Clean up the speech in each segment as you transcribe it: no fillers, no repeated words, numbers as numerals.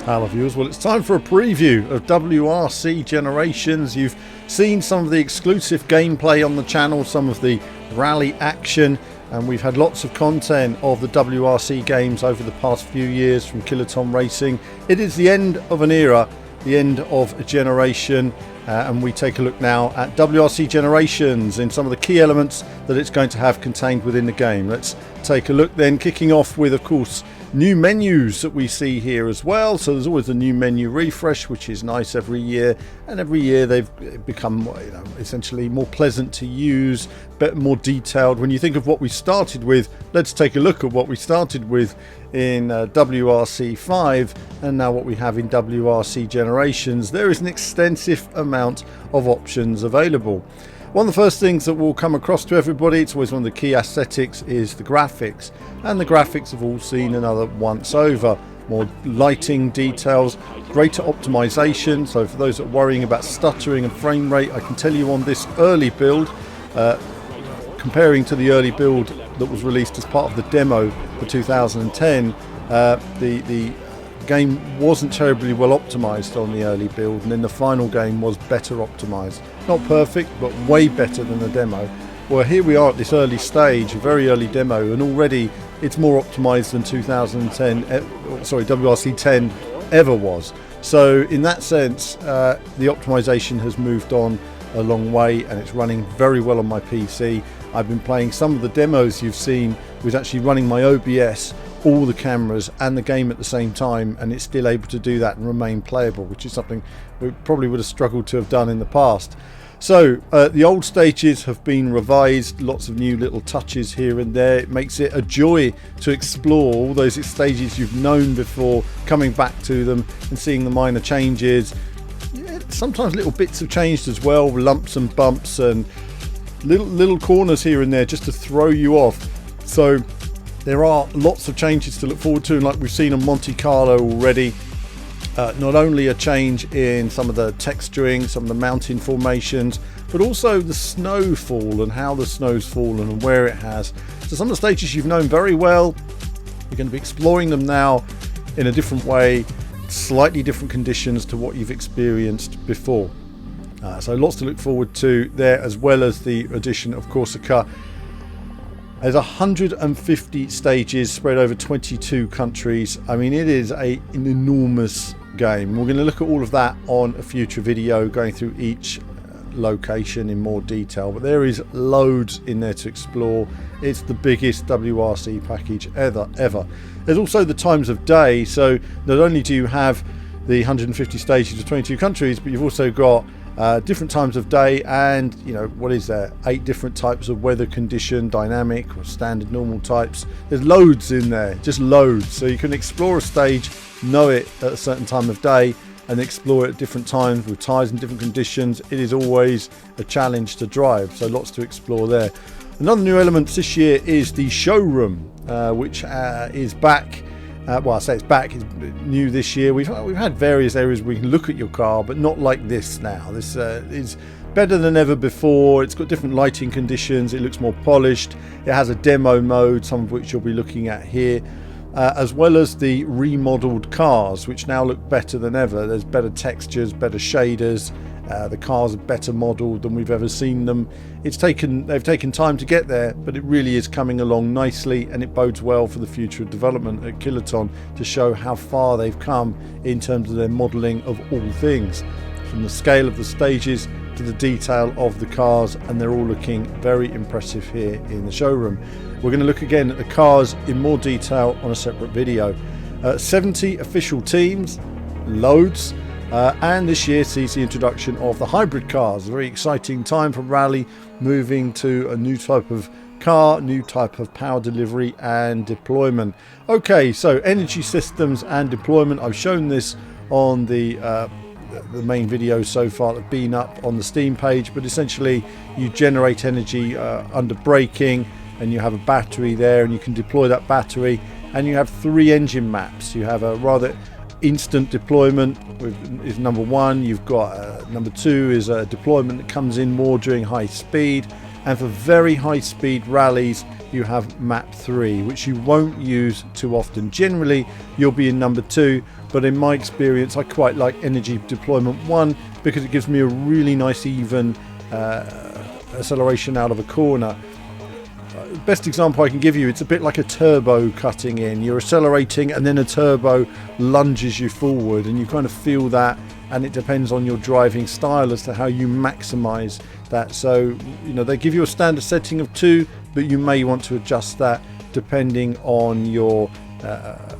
Hello viewers, well it's time for a preview of WRC Generations. You've seen some of the exclusive gameplay on the channel, some of the rally action, and we've had lots of content of the WRC games over the past few years from Kiloton Racing. It is the end of an era, the end of a generation, and we take a look now at WRC Generations in some of the key elements that it's going to have contained within the game. Let's take a look then, kicking off with, of course, new menus that we see here as well. So there's always a new menu refresh, which is nice every year, and every year they've become, essentially more pleasant to use, but more detailed. When you think of what we started with, let's take a look at what we started with in WRC 5 and now what we have in WRC Generations. There is an extensive amount of options available. One of the first things that will come across to everybody, it's always one of the key aesthetics, is the graphics. And the graphics have all seen another once over. More lighting details, greater optimization. So for those that are worrying about stuttering and frame rate, I can tell you on this early build, comparing to the early build that was released as part of the demo for 2010, the game wasn't terribly well optimized on the early build, and then the final game was better optimized. Not perfect, but way better than the demo. Well, here we are at this early stage, a very early demo, and already it's more optimized than WRC 10 ever was. So in that sense, the optimization has moved on a long way, and it's running very well on my PC. I've been playing some of the demos you've seen with actually running my OBS, all the cameras and the game at the same time, and it's still able to do that and remain playable, which is something we probably would have struggled to have done in the past. So the old stages have been revised, lots of new little touches here and there. It makes it a joy to explore all those stages you've known before, coming back to them and seeing the minor changes. Sometimes little bits have changed as well, lumps and bumps and little corners here and there just to throw you off. So there are lots of changes to look forward to, and like we've seen on Monte Carlo already, not only a change in some of the texturing, some of the mountain formations, but also the snowfall and how the snow's fallen and where it has. So some of the stages you've known very well, you're going to be exploring them now in a different way, slightly different conditions to what you've experienced before. So lots to look forward to there, as well as the addition of Corsica. There's 150 stages spread over 22 countries. I mean, it is an enormous game. We're going to look at all of that on a future video, going through each location in more detail, but there is loads in there to explore. It's the biggest WRC package ever. There's also the times of day, so not only do you have the 150 stages of 22 countries, but you've also got different times of day, and what is there, 8 different types of weather condition, dynamic or standard normal types. There's loads in there, just loads, so you can explore a stage, know it at a certain time of day, and explore it at different times with tyres in different conditions. It is always a challenge to drive, so lots to explore there. Another new element this year is the showroom, which is back. Well, I say it's back, it's new this year. We've had various areas where you can look at your car, but not like this now. This is better than ever before. It's got different lighting conditions, it looks more polished. It has a demo mode, some of which you'll be looking at here, as well as the remodeled cars, which now look better than ever. There's better textures, better shaders. The cars are better modelled than we've ever seen them. They've taken time to get there, but it really is coming along nicely, and it bodes well for the future of development at Kiloton to show how far they've come in terms of their modelling of all things, from the scale of the stages to the detail of the cars, and they're all looking very impressive here in the showroom. We're going to look again at the cars in more detail on a separate video. 70 official teams, loads. And this year sees the introduction of the hybrid cars. A very exciting time for rally, moving to a new type of car, new type of power delivery and deployment. Okay, so energy systems and deployment. I've shown this on the main videos so far that have been up on the Steam page, but essentially you generate energy under braking, and you have a battery there, and you can deploy that battery, and you have 3 engine maps. You have a rather instant deployment is number 1. You've got number 2 is a deployment that comes in more during high speed, and for very high speed rallies you have map 3, which you won't use too often. Generally you'll be in number 2, but in my experience I quite like energy deployment 1 because it gives me a really nice even acceleration out of a corner. Best example I can give you, it's a bit like a turbo cutting in. You're accelerating and then a turbo lunges you forward, and you kind of feel that, and it depends on your driving style as to how you maximize that. So, you know, they give you a standard setting of 2, but you may want to adjust that depending on your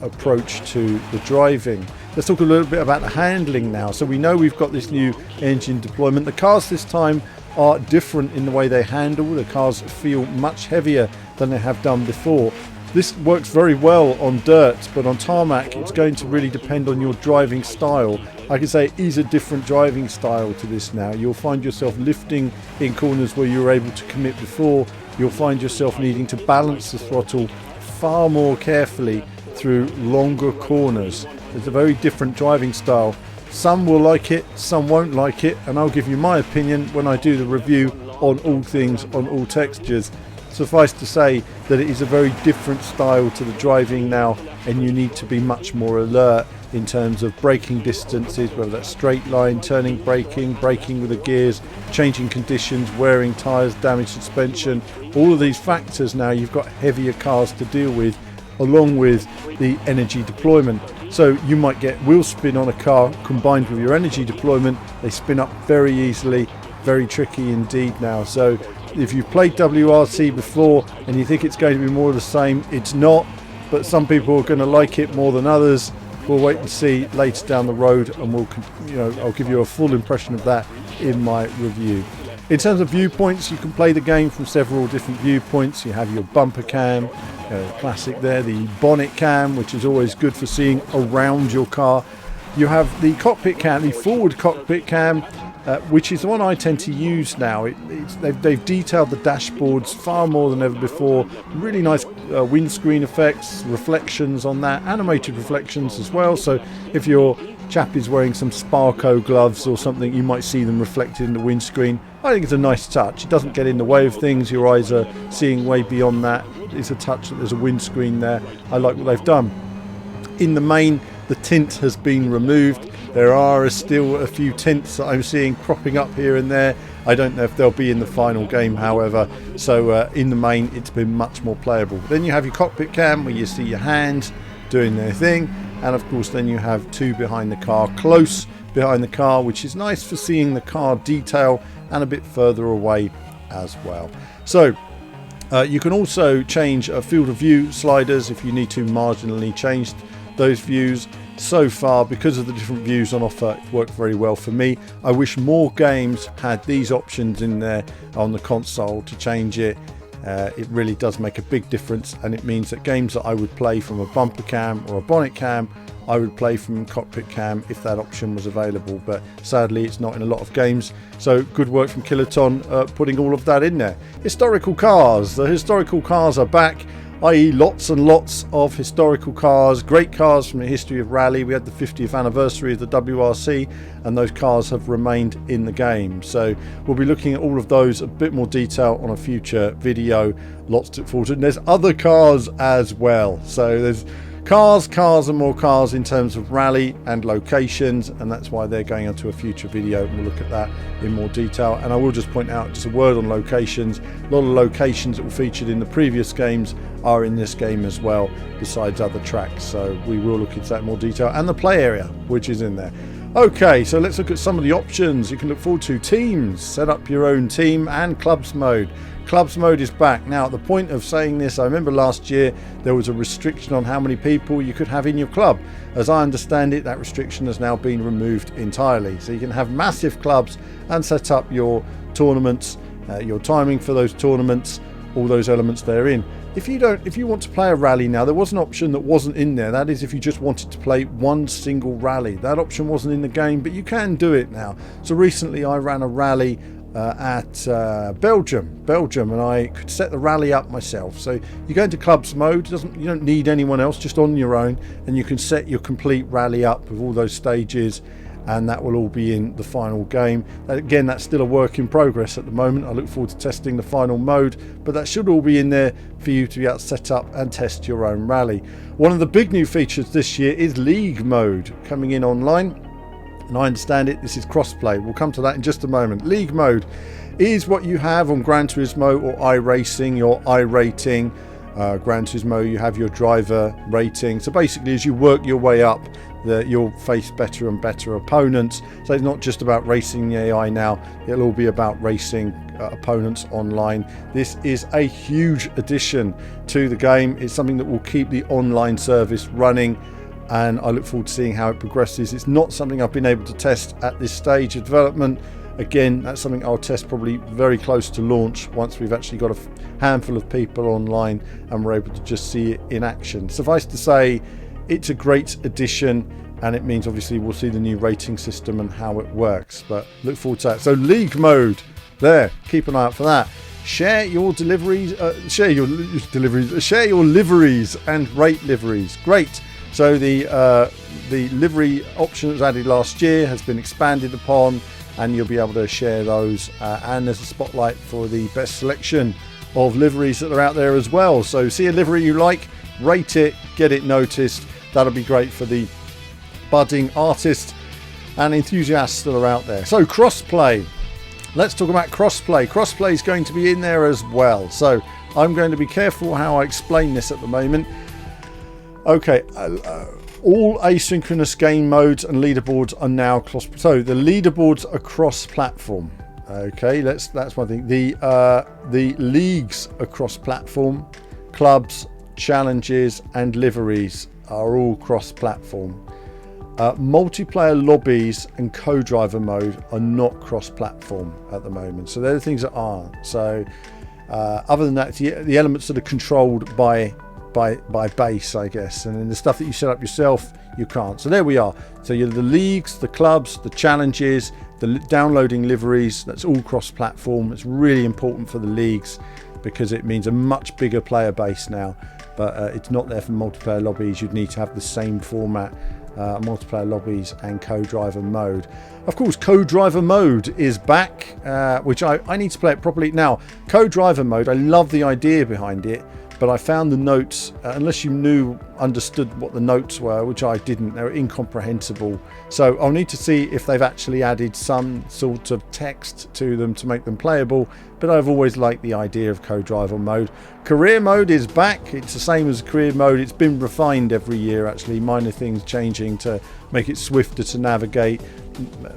approach to the driving. Let's talk a little bit about the handling now. So we know we've got this new engine deployment. The cars this time are different in the way they handle. The cars feel much heavier than they have done before. This works very well on dirt, but on tarmac it's going to really depend on your driving style. I can say it is a different driving style to this now. You'll find yourself lifting in corners where you were able to commit before. You'll find yourself needing to balance the throttle far more carefully through longer corners. It's a very different driving style. Some will like it, some won't like it, and I'll give you my opinion when I do the review on all things, on all textures. Suffice to say that it is a very different style to the driving now, and you need to be much more alert in terms of braking distances, whether that's straight line, turning, braking with the gears, changing conditions, wearing tyres, damaged suspension. All of these factors now, you've got heavier cars to deal with, along with the energy deployment. So you might get wheel spin on a car combined with your energy deployment. They spin up very easily, very tricky indeed now. So if you've played WRC before and you think it's going to be more of the same, it's not, but some people are going to like it more than others. We'll wait and see later down the road, and I'll give you a full impression of that in my review. In terms of viewpoints, you can play the game from several different viewpoints. You have your bumper cam, classic there, the bonnet cam, which is always good for seeing around your car. You have the cockpit cam, the forward cockpit cam, which is the one I tend to use now. They've detailed the dashboards far more than ever before. Really nice windscreen effects, reflections on that, animated reflections as well. So if your chap is wearing some Sparko gloves or something, you might see them reflected in the windscreen. I think it's a nice touch. It doesn't get in the way of things. Your eyes are seeing way beyond that. It's a touch that there's a windscreen there. I like what they've done. In the main, the tint has been removed. There are still a few tints that I'm seeing cropping up here and there. I don't know if they'll be in the final game, however. So in the main, it's been much more playable. Then you have your cockpit cam where you see your hands doing their thing. And of course, then you have 2 behind the car, close behind the car, which is nice for seeing the car detail, and a bit further away as well. So you can also change field of view sliders if you need to marginally change those views. So far, because of the different views on offer, it worked very well for me. I wish more games had these options in there on the console to change it. It really does make a big difference, and it means that games that I would play from a bumper cam or a bonnet cam, I would play from cockpit cam if that option was available, but sadly it's not in a lot of games. So good work from Kiloton putting all of that in there. Historical cars. The historical cars are back, i.e. lots and lots of historical cars, great cars from the history of rally. We had the 50th anniversary of the WRC, and those cars have remained in the game. So we'll be looking at all of those a bit more detail on a future video. Lots to look forward to. And there's other cars as well. So there's cars and more cars in terms of rally and locations, and that's why they're going onto a future video, and we'll look at that in more detail. And I will just point out just a word on locations. A lot of locations that were featured in the previous games are in this game as well, besides other tracks, so we will look into that in more detail, and the play area which is in there. Okay, so let's look at some of the options you can look forward to. Teams, set up your own team, and clubs mode. Clubs mode is back. Now, at the point of saying this, I remember last year there was a restriction on how many people you could have in your club. As I understand it, that restriction has now been removed entirely. So you can have massive clubs and set up your tournaments, your timing for those tournaments, all those elements therein. If you want to play a rally now, there was an option that wasn't in there. That is if you just wanted to play one single rally. That option wasn't in the game, but you can do it now. So recently I ran a rally at Belgium, and I could set the rally up myself. So you go into clubs mode, you don't need anyone else, just on your own, and you can set your complete rally up with all those stages and that will all be in the final game. Again, that's still a work in progress at the moment. I look forward to testing the final mode, but that should all be in there for you to be able to set up and test your own rally. One of the big new features this year is League mode coming in online, and I understand it, this is crossplay. We'll come to that in just a moment. League mode is what you have on Gran Turismo or iRacing, your iRating. Gran Turismo, you have your driver rating. So basically, as you work your way up, you'll face better and better opponents. So it's not just about racing the AI now, it'll all be about racing opponents online. This is a huge addition to the game. It's something that will keep the online service running, and I look forward to seeing how it progresses. It's not something I've been able to test at this stage of development. Again, that's something I'll test probably very close to launch, once we've actually got a handful of people online and we're able to just see it in action. Suffice to say, it's a great addition, and it means obviously we'll see the new rating system and how it works, but look forward to that. So League mode, there, keep an eye out for that. Share your deliveries, share your liveries and rate liveries. Great. So the livery option that was added last year has been expanded upon, and you'll be able to share those, and there's a spotlight for the best selection of liveries that are out there as well. So see a livery you like, rate it, get it noticed. That'll be great for the budding artists and enthusiasts that are out there. So crossplay, let's talk about crossplay. Crossplay is going to be in there as well, so I'm going to be careful how I explain this at the moment. Okay, all asynchronous game modes and leaderboards are now cross. So the leaderboards are cross-platform. Okay, that's one thing. The leagues are cross-platform. Clubs, challenges, and liveries are all cross-platform. Multiplayer lobbies and co-driver mode are not cross-platform at the moment. So they're the things that aren't. So other than that, the elements that are controlled by base, I guess, and then the stuff that you set up yourself, you can't. So there we are. So you're the leagues, the clubs, the challenges, the downloading liveries, that's all cross-platform. It's really important for the leagues because it means a much bigger player base now, but it's not there for multiplayer lobbies. You'd need to have the same format, multiplayer lobbies and co-driver mode. Of course, co-driver mode is back, which I need to play it properly. Now, co-driver mode, I love the idea behind it, but I found the notes, unless you understood what the notes were, which I didn't, they were incomprehensible. So I'll need to see if they've actually added some sort of text to them to make them playable, but I've always liked the idea of co-driver mode. Career mode is back. It's the same as career mode. It's been refined every year, actually, minor things changing to make it swifter to navigate,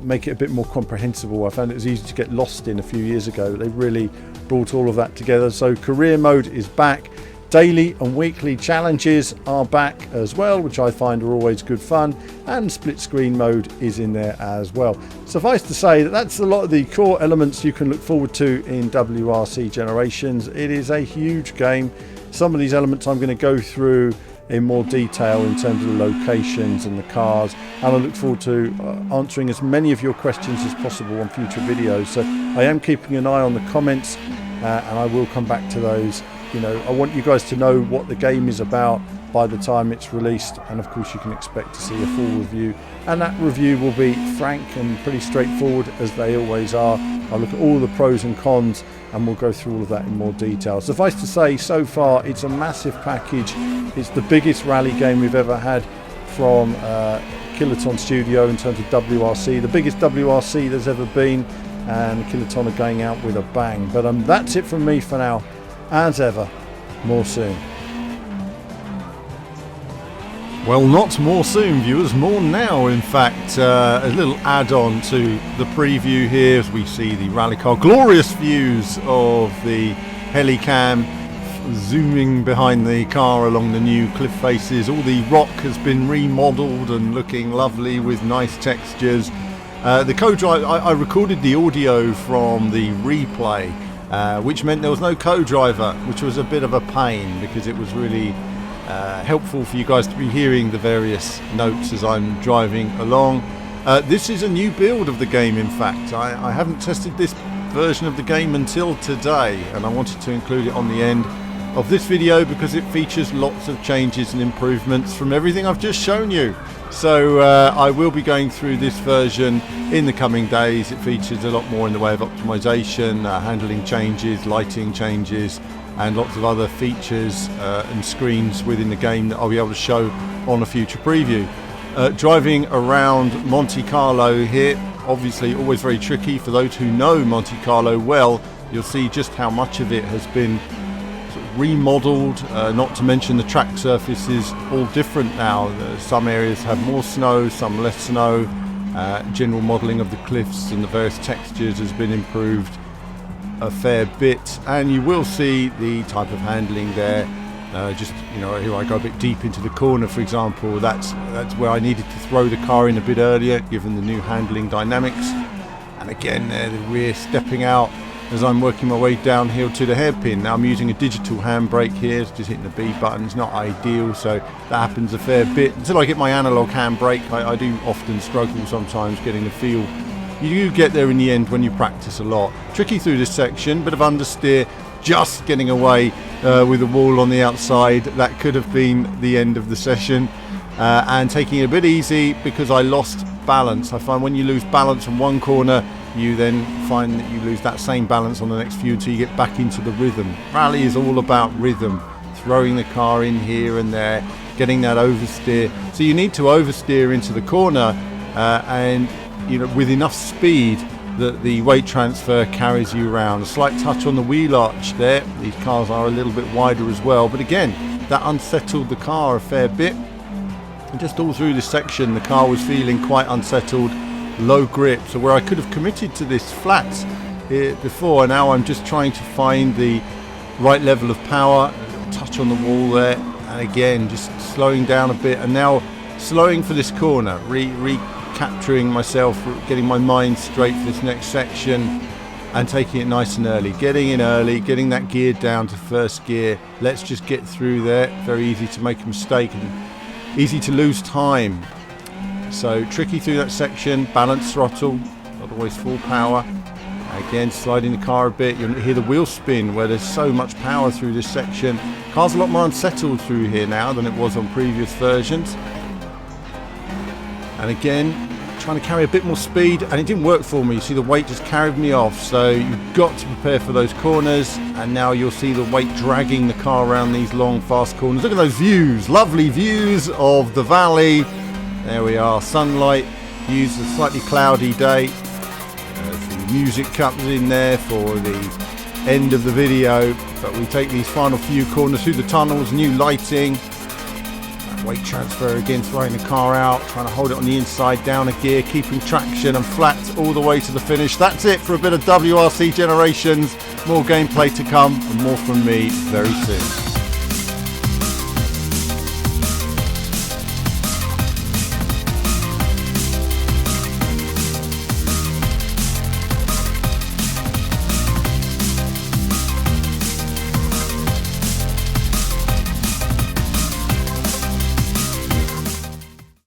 make it a bit more comprehensible. I found it was easy to get lost in a few years ago. They really brought all of that together. So career mode is back. Daily and weekly challenges are back as well, which I find are always good fun, and split screen mode is in there as well. Suffice to say that that's a lot of the core elements you can look forward to in WRC Generations. It is a huge game. Some of these elements I'm going to go through in more detail in terms of the locations and the cars, and I look forward to answering as many of your questions as possible on future videos. So I am keeping an eye on the comments, and I will come back to those. You know, I want you guys to know what the game is about by the time it's released, and of course you can expect to see a full review, and that review will be frank and pretty straightforward, as they always are. I'll look at all the pros and cons, and we'll go through all of that in more detail. Suffice to say, so far it's a massive package. It's the biggest rally game we've ever had from Kiloton Studio in terms of WRC, the biggest WRC there's ever been, and Kiloton are going out with a bang. But that's it from me for now. As ever, more soon. Well, not more soon, viewers, more now. In fact, a little add-on to the preview here as we see the rally car. Glorious views of the helicam zooming behind the car along the new cliff faces. All the rock has been remodelled and looking lovely with nice textures. The co-drive, I recorded the audio from the replay, which meant there was no co-driver, which was a bit of a pain because it was really helpful for you guys to be hearing the various notes as I'm driving along. This is a new build of the game, in fact. I haven't tested this version of the game until today, and I wanted to include it on the end. of this video because it features lots of changes and improvements from everything I've just shown you. So I will be going through this version in the coming days. It features a lot more in the way of optimization, handling changes, lighting changes, and lots of other features and screens within the game that I'll be able to show on a future preview. Driving around Monte Carlo here, obviously always very tricky. For those who know Monte Carlo well, you'll see just how much of it has been remodeled, not to mention the track surface is all different now. Some areas have more snow, some less snow. General modelling of the cliffs and the various textures has been improved a fair bit, and you will see the type of handling there. Just, you know, here I go a bit deep into the corner, for example. That's where I needed to throw the car in a bit earlier, given the new handling dynamics. And again, there the rear stepping out as I'm working my way downhill to the hairpin. Now I'm using a digital handbrake here, it's just hitting the B button. It's not ideal, so that happens a fair bit. Until I get my analog handbrake, I do often struggle sometimes getting the feel. You do get there in the end when you practice a lot. Tricky through this section, bit of understeer, just getting away with the wall on the outside. That could have been the end of the session. And taking it a bit easy because I lost balance. I find when you lose balance in one corner, you then find that you lose that same balance on the next few until you get back into the rhythm. Rally is all about rhythm, throwing the car in here and there, getting that oversteer. So you need to oversteer into the corner and, you know, with enough speed that the weight transfer carries you around. A slight touch on the wheel arch there. These cars are a little bit wider as well, but again, that unsettled the car a fair bit. And just all through this section, the car was feeling quite unsettled, low grip. So where I could have committed to this flat here before, now I'm just trying to find the right level of power. A little touch on the wall there, and again, just slowing down a bit, and now slowing for this corner, recapturing myself, getting my mind straight for this next section and taking it nice and early, getting in early, getting that gear down to first gear. Let's just get through there. Very easy to make a mistake and easy to lose time. So tricky through that section, balance throttle, not always full power. Again, sliding the car a bit. You'll hear the wheel spin where there's so much power through this section. Car's a lot more unsettled through here now than it was on previous versions. And again, trying to carry a bit more speed, and it didn't work for me. You see the weight just carried me off, so you've got to prepare for those corners, and now you'll see the weight dragging the car around these long, fast corners. Look at those views, lovely views of the valley. There we are, sunlight, views, a slightly cloudy day. The music comes in there for the end of the video, but we take these final few corners through the tunnels, new lighting. Weight transfer again, throwing the car out, trying to hold it on the inside, down a gear, keeping traction and flat all the way to the finish. That's it for a bit of WRC Generations. More gameplay to come and more from me very soon.